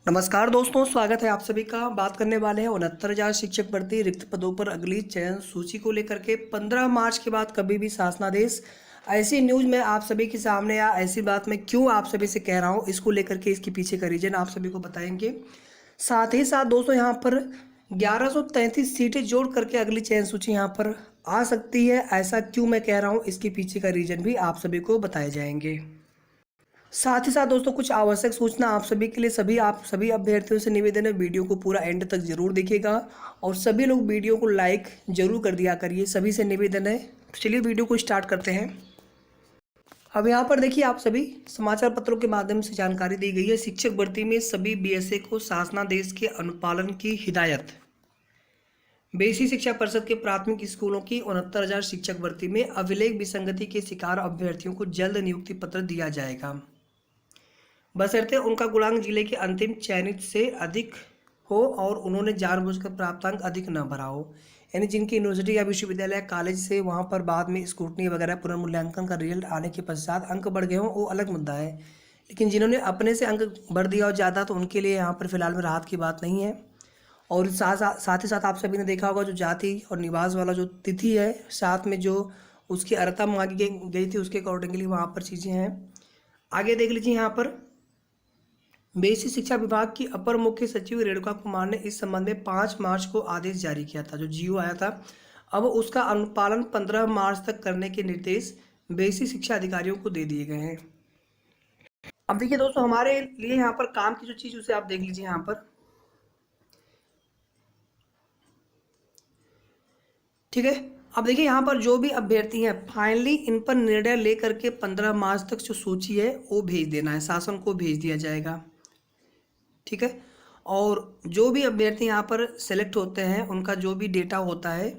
नमस्कार दोस्तों, स्वागत है आप सभी का। बात करने वाले हैं 69,000 शिक्षक भर्ती रिक्त पदों पर अगली चयन सूची को लेकर के। 15 मार्च के बाद कभी भी शासनादेश, ऐसी न्यूज़ मैं आप सभी के सामने या ऐसी बात मैं क्यों आप सभी से कह रहा हूं, इसको लेकर के इसके पीछे का रीजन आप सभी को बताएंगे। साथ ही साथ दोस्तों यहाँ पर 1133 सीटें जोड़ करके अगली चयन सूची यहाँ पर आ सकती है। ऐसा क्यों मैं कह रहा हूँ, इसके पीछे का रीजन भी आप सभी को बताए जाएंगे। साथ ही साथ दोस्तों कुछ आवश्यक सूचना आप सभी के लिए। आप सभी अभ्यर्थियों से निवेदन है, वीडियो को पूरा एंड तक जरूर देखिएगा और सभी लोग वीडियो को लाइक जरूर कर दिया करिए, सभी से निवेदन है। चलिए वीडियो को स्टार्ट करते हैं। अब यहाँ पर देखिए, आप सभी समाचार पत्रों के माध्यम से जानकारी दी गई है। शिक्षक भर्ती में सभी बीएसए को शासनादेश के अनुपालन की हिदायत। बेसिक शिक्षा परिषद के प्राथमिक स्कूलों की 69,000 शिक्षक भर्ती में अभिलेख विसंगति के शिकार अभ्यर्थियों को जल्द नियुक्ति पत्र दिया जाएगा, बशर्ते उनका गुणांक जिले के अंतिम चयनित से अधिक हो और उन्होंने जानबूझकर प्राप्तांक अधिक न भरा हो। यानी जिनकी यूनिवर्सिटी या विश्वविद्यालय कॉलेज से वहाँ पर बाद में स्क्रूटनी वगैरह पुनर्मूल्यांकन का रिजल्ट आने के पश्चात अंक बढ़ गए हों, वो अलग मुद्दा है। लेकिन जिन्होंने अपने से अंक बढ़ दिया हो ज़्यादा, तो उनके लिए यहाँ पर फिलहाल में राहत की बात नहीं है। और साथ ही साथ आप सभी ने देखा होगा, जो जाति और निवास वाला जो तिथि है, साथ में जो उसकी अर्हता मांगी गई थी, उसके अकॉर्डिंगली वहाँ पर चीज़ें हैं। आगे देख लीजिए, यहाँ पर बेसिक शिक्षा विभाग की अपर मुख्य सचिव रेणुका कुमार ने इस संबंध में 5 मार्च को आदेश जारी किया था, जो जीओ आया था। अब उसका अनुपालन 15 मार्च तक करने के निर्देश बेसिक शिक्षा अधिकारियों को दे दिए गए हैं। अब देखिए दोस्तों, हमारे लिए यहाँ पर काम की जो चीज़, उसे आप देख लीजिए यहाँ पर, ठीक है। अब देखिए यहाँ पर जो भी अभ्यर्थी हैं, फाइनली इन पर निर्णय लेकर के 15 मार्च तक जो सूची है वो भेज देना है, शासन को भेज दिया जाएगा, ठीक है। और जो भी अभ्यर्थी यहाँ पर सेलेक्ट होते हैं, उनका जो भी डेटा होता है,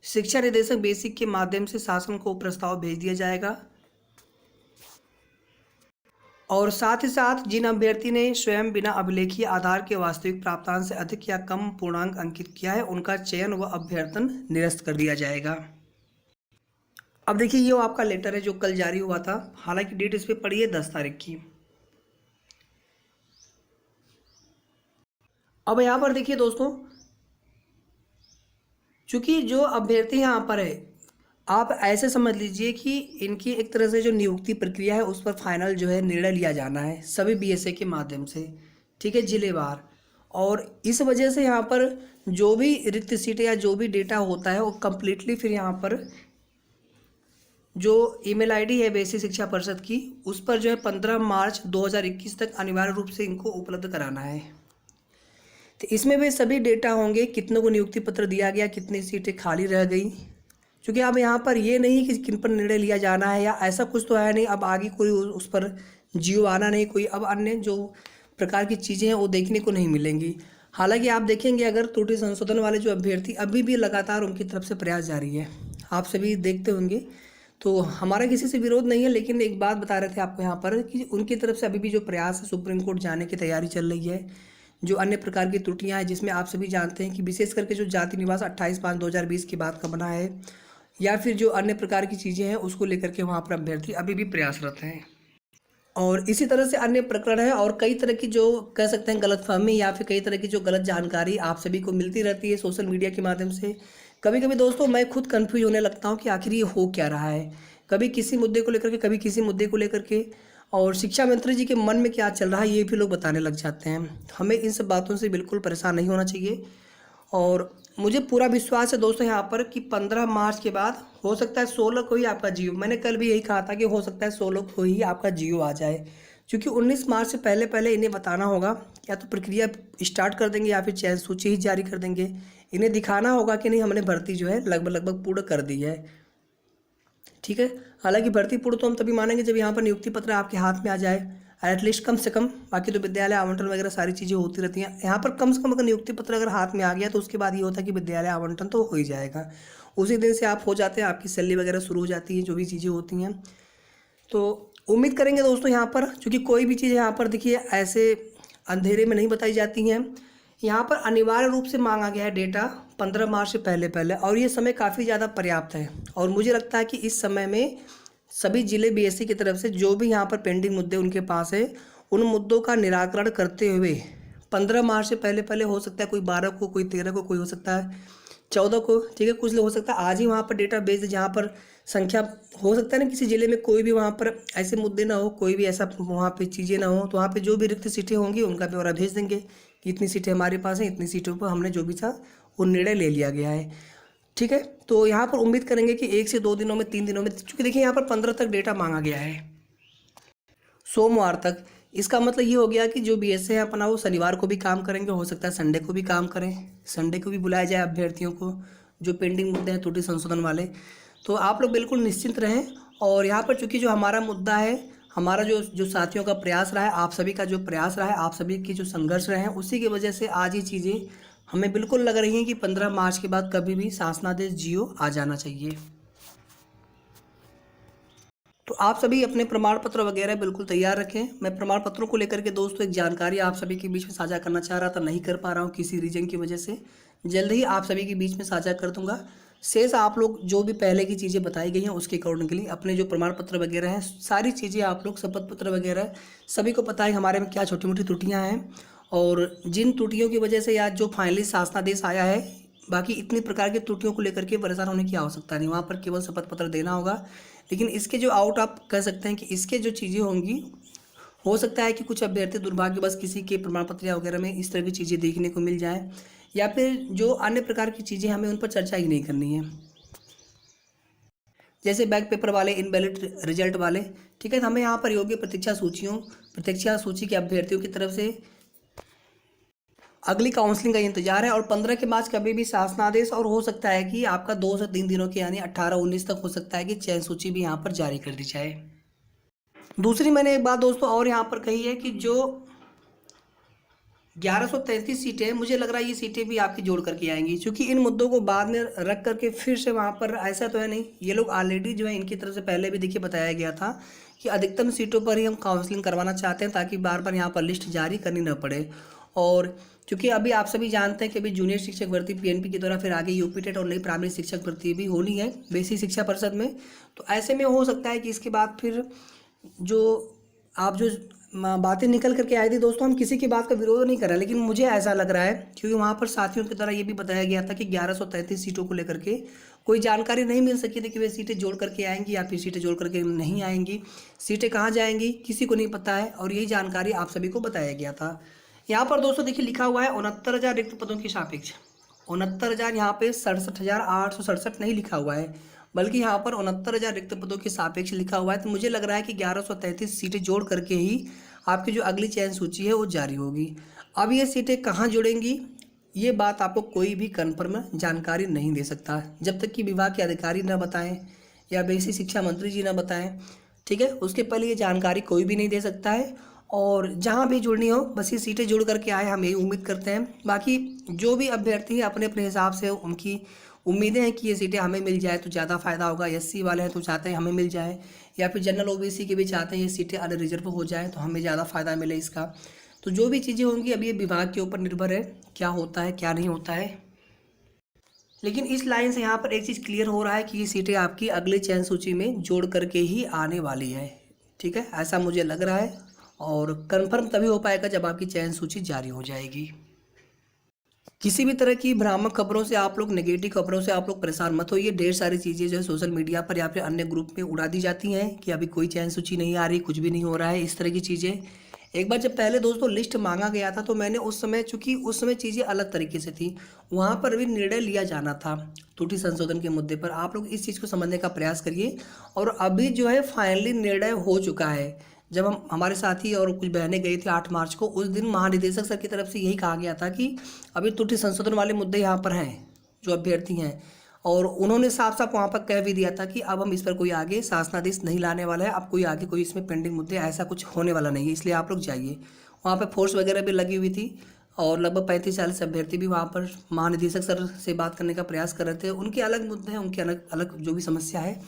शिक्षा निदेशक बेसिक के माध्यम से शासन को प्रस्ताव भेज दिया जाएगा। और साथ ही साथ जिन अभ्यर्थी ने स्वयं बिना अभिलेखीय आधार के वास्तविक प्राप्तांक से अधिक या कम पूर्णांक अंकित किया है, उनका चयन व अभ्यर्थन निरस्त कर दिया जाएगा। अब देखिए, ये आपका लेटर है जो कल जारी हुआ था। हालांकि डेट इस पर पड़ी है 10 तारीख की। अब यहाँ पर देखिए दोस्तों, चूंकि जो अभ्यर्थी यहाँ पर है, आप ऐसे समझ लीजिए कि इनकी एक तरह से जो नियुक्ति प्रक्रिया है, उस पर फाइनल जो है निर्णय लिया जाना है सभी बीएसए के माध्यम से, ठीक है, जिलेवार। और इस वजह से यहाँ पर जो भी रिक्त सीटें या जो भी डेटा होता है, वो कम्प्लीटली फिर यहाँ पर जो ईमेल आईडी है बेसिक शिक्षा परिषद की, उस पर जो है 15 मार्च 2021 तक अनिवार्य रूप से इनको उपलब्ध कराना है। तो इसमें वे सभी डेटा होंगे, कितनों को नियुक्ति पत्र दिया गया, कितनी सीटें खाली रह गई। क्योंकि अब यहाँ पर ये नहीं कि किन पर निर्णय लिया जाना है या ऐसा कुछ तो है नहीं, अब आगे कोई उस पर जीओ आना नहीं, कोई अब अन्य जो प्रकार की चीज़ें हैं वो देखने को नहीं मिलेंगी। हालांकि आप देखेंगे, अगर त्रुटि संशोधन वाले जो अभ्यर्थी अभी भी लगातार उनकी तरफ से प्रयास जारी है, आप सभी देखते होंगे। तो हमारा किसी से विरोध नहीं है, लेकिन एक बात बता रहे थे आपको यहाँ पर कि उनकी तरफ से अभी भी जो प्रयास है, सुप्रीम कोर्ट जाने की तैयारी चल रही है। जो अन्य प्रकार की त्रुटियां हैं, जिसमें आप सभी जानते हैं कि विशेष करके जो जाति निवास 28/5/2020 की बात का बना है, या फिर जो अन्य प्रकार की चीज़ें हैं, उसको लेकर के वहाँ पर अभ्यर्थी अभी भी प्रयासरत हैं। और इसी तरह से अन्य प्रकरण है और कई तरह की जो कह सकते हैं गलतफहमी या फिर कई तरह की जो गलत जानकारी आप सभी को मिलती रहती है सोशल मीडिया के माध्यम से। कभी कभी दोस्तों मैं खुद कंफ्यूज होने लगता हूँ कि आखिर ये हो क्या रहा है, कभी किसी मुद्दे को लेकर के, कभी किसी मुद्दे को लेकर के, और शिक्षा मंत्री जी के मन में क्या चल रहा है ये भी लोग बताने लग जाते हैं। हमें इन सब बातों से बिल्कुल परेशान नहीं होना चाहिए। और मुझे पूरा विश्वास है दोस्तों यहाँ पर कि 15 मार्च के बाद हो सकता है 16 को ही आपका जीओ, मैंने कल भी यही कहा था कि हो सकता है 16 को ही आपका जीओ आ जाए, क्योंकि 19 मार्च से पहले पहले इन्हें बताना होगा, या तो प्रक्रिया स्टार्ट कर देंगे या फिर चयन सूची ही जारी कर देंगे। इन्हें दिखाना होगा कि नहीं, हमने भर्ती जो है लगभग पूर्ण कर दी है, ठीक है। हालांकि भर्ती पूर्ण तो हम तभी मानेंगे जब यहाँ पर नियुक्ति पत्र आपके हाथ में आ जाए, एटलीस्ट कम से कम। बाकी तो विद्यालय आवंटन वगैरह सारी चीज़ें होती रहती हैं, यहाँ पर कम से कम अगर नियुक्ति पत्र अगर हाथ में आ गया तो उसके बाद ये होता है कि विद्यालय आवंटन तो हो ही जाएगा, उसी दिन से आप हो जाते हैं, आपकी सैलरी वगैरह शुरू हो जाती है, जो भी चीज़ें होती हैं। तो उम्मीद करेंगे दोस्तों यहाँ पर, चूँकि कोई भी चीज़ यहाँ पर देखिए ऐसे अंधेरे में नहीं बताई जाती हैं। यहाँ पर अनिवार्य रूप से मांगा गया है डेटा 15 मार्च से पहले पहले, और ये समय काफ़ी ज़्यादा पर्याप्त है। और मुझे लगता है कि इस समय में सभी जिले बीएससी की तरफ से जो भी यहाँ पर पेंडिंग मुद्दे उनके पास है, उन मुद्दों का निराकरण करते हुए 15 मार्च से पहले पहले हो सकता है, कोई 12 को, कोई 13 को, कोई हो सकता है 14 को, ठीक है। कुछ लोग हो सकता है आज ही वहाँ पर डेटा भेज दे जहाँ पर संख्या हो सकता है ना किसी ज़िले में कोई भी वहाँ पर ऐसे मुद्दे ना हो, कोई भी ऐसा वहाँ पे चीज़ें ना हो, तो वहाँ पे जो भी रिक्त सीटें होंगी उनका ब्यौरा भेज देंगे कि इतनी सीटें हमारे पास हैं, इतनी सीटों पर हमने जो भी था वो निर्णय ले लिया गया है, ठीक है। तो यहाँ पर उम्मीद करेंगे कि 1 से 2 दिनों में, 3 दिनों में, क्योंकि देखिए यहाँ पर 15 तक डेटा मांगा गया है, सोमवार तक। इसका मतलब ये हो गया कि जो बीएसए है अपना वो शनिवार को भी काम करेंगे, हो सकता है संडे को भी काम करें, संडे को भी बुलाया जाए अभ्यर्थियों को जो पेंडिंग मुद्दे हैं त्रुटि संशोधन वाले। तो आप लोग बिल्कुल निश्चिंत रहें। और यहाँ पर चूंकि जो हमारा मुद्दा है, हमारा जो जो साथियों का प्रयास रहा है, आप सभी का जो प्रयास रहा है, आप सभी की जो संघर्ष रहे हैं, उसी की वजह से आज ये चीज़ें हमें बिल्कुल लग रही हैं कि 15 मार्च के बाद कभी भी शासनादेश जीओ आ जाना चाहिए। तो आप सभी अपने प्रमाण पत्र वगैरह बिल्कुल तैयार रखें। मैं प्रमाण पत्रों को लेकर के दोस्तों एक जानकारी आप सभी के बीच में साझा करना चाह रहा था, नहीं कर पा रहा हूँ किसी रीजन की वजह से। जल्द ही आप सभी के बीच में साझा कर दूंगा। शेष आप लोग जो भी पहले की चीज़ें बताई गई हैं उसके अकॉर्डिंगली अपने जो प्रमाण पत्र वगैरह हैं, सारी चीज़ें आप लोग शपथ पत्र वगैरह सभी को पता है हमारे में क्या छोटी मोटी त्रुटियाँ हैं, और जिन त्रुटियों की वजह से आज जो फाइनली शासनादेश आया है, बाकी इतनी प्रकार की त्रुटियों को लेकर के परेशान होने की आवश्यकता नहीं। वहाँ पर केवल शपथ पत्र देना होगा। लेकिन इसके जो आउट आप कह सकते हैं कि इसके जो चीज़ें होंगी, हो सकता है कि कुछ अभ्यर्थी दुर्भाग्यवश किसी के प्रमाण पत्र वगैरह में इस तरह की चीज़ें देखने को मिल जाए, या फिर जो अन्य प्रकार की चीज़ें हमें उन पर चर्चा ही नहीं करनी है, जैसे बैक पेपर वाले, इनवैलिड रिजल्ट वाले, ठीक है। तो हमें यहाँ पर योग्य प्रतीक्षा सूची के अभ्यर्थियों की तरफ से अगली काउंसलिंग का इंतजार है। और 15 के बाद कभी भी शासनादेश, और हो सकता है कि आपका 2 से 3 दिनों के यानी 18-19 तक हो सकता है कि चयन सूची भी यहाँ पर जारी कर दी जाए। दूसरी मैंने एक बात दोस्तों और यहाँ पर कही है कि जो 1133 सीटें, मुझे लग रहा है ये सीटें भी आपकी जोड़ करके आएंगी, क्योंकि इन मुद्दों को बाद में रख करके फिर से वहाँ पर ऐसा तो है नहीं। ये लोग ऑलरेडी जो है इनकी तरफ से पहले भी देखिए बताया गया था कि अधिकतम सीटों पर ही हम काउंसलिंग करवाना चाहते हैं ताकि बार बार यहाँ पर लिस्ट जारी करनी न पड़े। और क्योंकि अभी आप सभी जानते हैं कि अभी जूनियर शिक्षक भर्ती पीएनपी के द्वारा फिर आगे यूपी टेट और नई प्राइमरी शिक्षक भर्ती भी होनी है बेसिक शिक्षा परिषद में। तो ऐसे में हो सकता है कि इसके बाद फिर जो आप जो बातें निकल करके आई थी दोस्तों, हम किसी की बात का विरोध नहीं कर रहे, लेकिन मुझे ऐसा लग रहा है क्योंकि वहाँ पर साथियों की तरह ये भी बताया गया था कि 1133 सीटों को लेकर के कोई जानकारी नहीं मिल सकी थी कि वे सीटें जोड़ करके आएंगी या फिर सीटें जोड़ करके नहीं आएंगी, सीटें कहाँ जाएंगी किसी को नहीं पता है, और यही जानकारी आप सभी को बताया गया था। यहाँ पर दोस्तों देखिए लिखा हुआ है 69,000 रिक्त पदों की सापेक्ष, 69,000 यहाँ पे 67,867 नहीं लिखा हुआ है, बल्कि यहाँ पर 69,000 रिक्त पदों के सापेक्ष लिखा हुआ है। तो मुझे लग रहा है कि 1133 सीटें जोड़ करके ही आपकी जो अगली चयन सूची है वो जारी होगी। अब ये सीटें कहाँ जुड़ेंगी ये बात आपको कोई भी कन्फर्म जानकारी नहीं दे सकता जब तक कि विभाग के अधिकारी न बताएं या बेसिक शिक्षा मंत्री जी न बताएं, ठीक है। उसके पहले ये जानकारी कोई भी नहीं दे सकता है। और जहाँ भी जुड़नी हो बस ये सीटें जुड़ करके आए, हम यही उम्मीद करते हैं। बाकी जो भी अभ्यर्थी हैं अपने अपने हिसाब से उनकी उम्मीदें हैं कि ये सीटें हमें मिल जाए तो ज़्यादा फ़ायदा होगा। एससी वाले हैं तो चाहते हैं हमें मिल जाए, या फिर जनरल ओबीसी के भी चाहते हैं ये सीटें अगर रिजर्व हो जाए तो हमें ज़्यादा फ़ायदा मिले इसका। तो जो भी चीज़ें होंगी अभी ये विभाग के ऊपर निर्भर है क्या होता है क्या नहीं होता है। लेकिन इस लाइन से यहाँ पर एक चीज़ क्लियर हो रहा है कि ये सीटें आपकी अगली चयन सूची में जोड़ करके ही आने वाली है, ठीक है, ऐसा मुझे लग रहा है। और कंफर्म तभी हो पाएगा जब आपकी चयन सूची जारी हो जाएगी। किसी भी तरह की भ्रामक खबरों से आप लोग, नेगेटिव खबरों से आप लोग परेशान मत होइए। ढेर सारी चीज़ें जो है सोशल मीडिया पर या फिर अन्य ग्रुप में उड़ा दी जाती हैं कि अभी कोई चयन सूची नहीं आ रही, कुछ भी नहीं हो रहा है, इस तरह की चीज़ें। एक बार जब पहले दोस्तों लिस्ट मांगा गया था तो मैंने उस समय, चूंकि उस समय चीज़ें अलग तरीके से थी, वहाँ पर भी निर्णय लिया जाना था त्रुटि संशोधन के मुद्दे पर। आप लोग इस चीज़ को समझने का प्रयास करिए। और अभी जो है फाइनली निर्णय हो चुका है। जब हम हमारे साथी और कुछ बहनें गई थी 8 मार्च को, उस दिन महानिदेशक सर की तरफ से यही कहा गया था कि अभी त्रुटि संशोधन वाले मुद्दे यहाँ पर हैं जो अभ्यर्थी हैं, और उन्होंने साफ साफ वहाँ पर कह भी दिया था कि अब हम इस पर कोई आगे शासनादेश नहीं लाने वाला है, अब कोई आगे कोई इसमें पेंडिंग मुद्दे ऐसा कुछ होने वाला नहीं है, इसलिए आप लोग जाइए। वहाँ पर फोर्स वगैरह भी लगी हुई थी और लगभग 35-40 अभ्यर्थी भी वहाँ पर महानिदेशक सर से बात करने का प्रयास कर रहे थे। उनके अलग मुद्दे हैं, उनके अलग अलग जो भी समस्या है।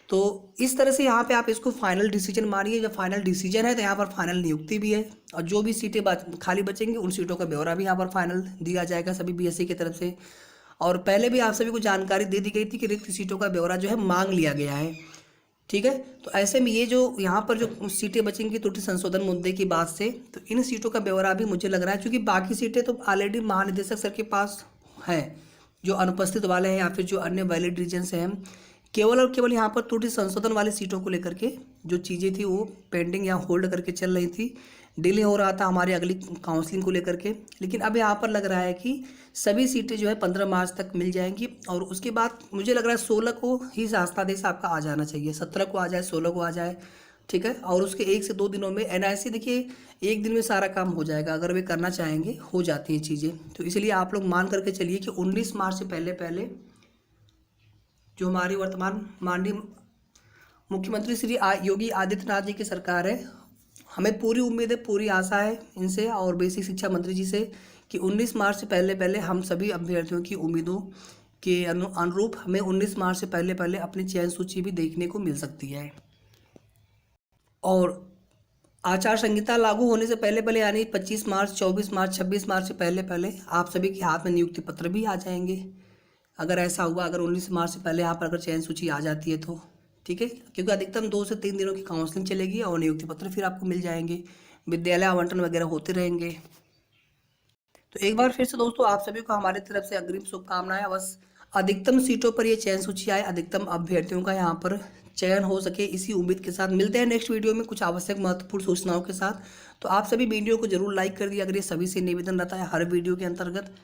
तो इस तरह से यहाँ पे आप इसको फाइनल डिसीजन मानिए। जब फाइनल डिसीजन है तो यहाँ पर फाइनल नियुक्ति भी है, और जो भी सीटें खाली बचेंगी उन सीटों का ब्यौरा भी यहाँ पर फाइनल दिया जाएगा सभी बीएससी की तरफ से। और पहले भी आप सभी को जानकारी दे दी गई थी कि रिक्त सीटों का ब्यौरा जो है मांग लिया गया है, ठीक है। तो ऐसे में ये जो यहाँ पर जो सीटें बचेंगी त्रुटि संशोधन मुद्दे की बात से, तो इन सीटों का ब्यौरा भी मुझे लग रहा है, क्योंकि बाकी सीटें तो ऑलरेडी महानिदेशक सर के पास हैं, जो अनुपस्थित वाले हैं या फिर जो अन्य वैलिड रीजन्स हैं। केवल और केवल यहाँ पर त्रुटि संशोधन वाली सीटों को लेकर के जो चीज़ें थी वो पेंडिंग या होल्ड करके चल रही थी, डिले हो रहा था हमारी अगली काउंसलिंग को लेकर के। लेकिन अब यहाँ पर लग रहा है कि सभी सीटें जो है 15 मार्च तक मिल जाएंगी, और उसके बाद मुझे लग रहा है 16 को ही शासनादेश आपका आ जाना चाहिए, 17 को आ जाए, 16 को आ जाए, ठीक है। और उसके 1 से 2 दिनों में एनआईसी, देखिए 1 दिन में सारा काम हो जाएगा, अगर वे करना चाहेंगे हो जाती हैं चीज़ें। तो इसलिए आप लोग मान करके चलिए कि 19 मार्च से पहले पहले जो हमारी वर्तमान माननीय मुख्यमंत्री श्री योगी आदित्यनाथ जी की सरकार है, हमें पूरी उम्मीद है, पूरी आशा है इनसे और बेसिक शिक्षा मंत्री जी से कि 19 मार्च से पहले पहले हम सभी अभ्यर्थियों की उम्मीदों के अनुरूप हमें 19 मार्च से पहले पहले अपनी चयन सूची भी देखने को मिल सकती है। और आचार संहिता लागू होने से पहले पहले यानी 25 मार्च, 24 मार्च, 26 मार्च से पहले पहले आप सभी के हाथ में नियुक्ति पत्र भी आ जाएंगे, अगर ऐसा हुआ, अगर 19 मार्च से पहले यहाँ पर अगर चयन सूची आ जाती है तो, ठीक है। क्योंकि अधिकतम 2 से 3 दिनों की काउंसलिंग चलेगी और नियुक्ति पत्र फिर आपको मिल जाएंगे, विद्यालय आवंटन वगैरह होते रहेंगे। तो एक बार फिर से दोस्तों आप सभी को हमारी तरफ से अग्रिम शुभकामनाएं। बस अधिकतम सीटों पर ये चयन सूची आए, अधिकतम अभ्यर्थियों का यहाँ पर चयन हो सके, इसी उम्मीद के साथ मिलते हैं नेक्स्ट वीडियो में कुछ आवश्यक महत्वपूर्ण सूचनाओं के साथ। तो आप सभी वीडियो को जरूर लाइक कर दिए, अगर ये सभी से निवेदन रहता है हर वीडियो के अंतर्गत।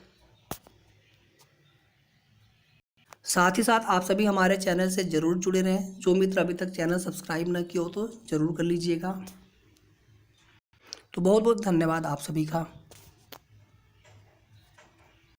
साथ ही साथ आप सभी हमारे चैनल से जरूर जुड़े रहें, जो मित्र अभी तक चैनल सब्सक्राइब न किया हो तो जरूर कर लीजिएगा। तो बहुत बहुत धन्यवाद आप सभी का।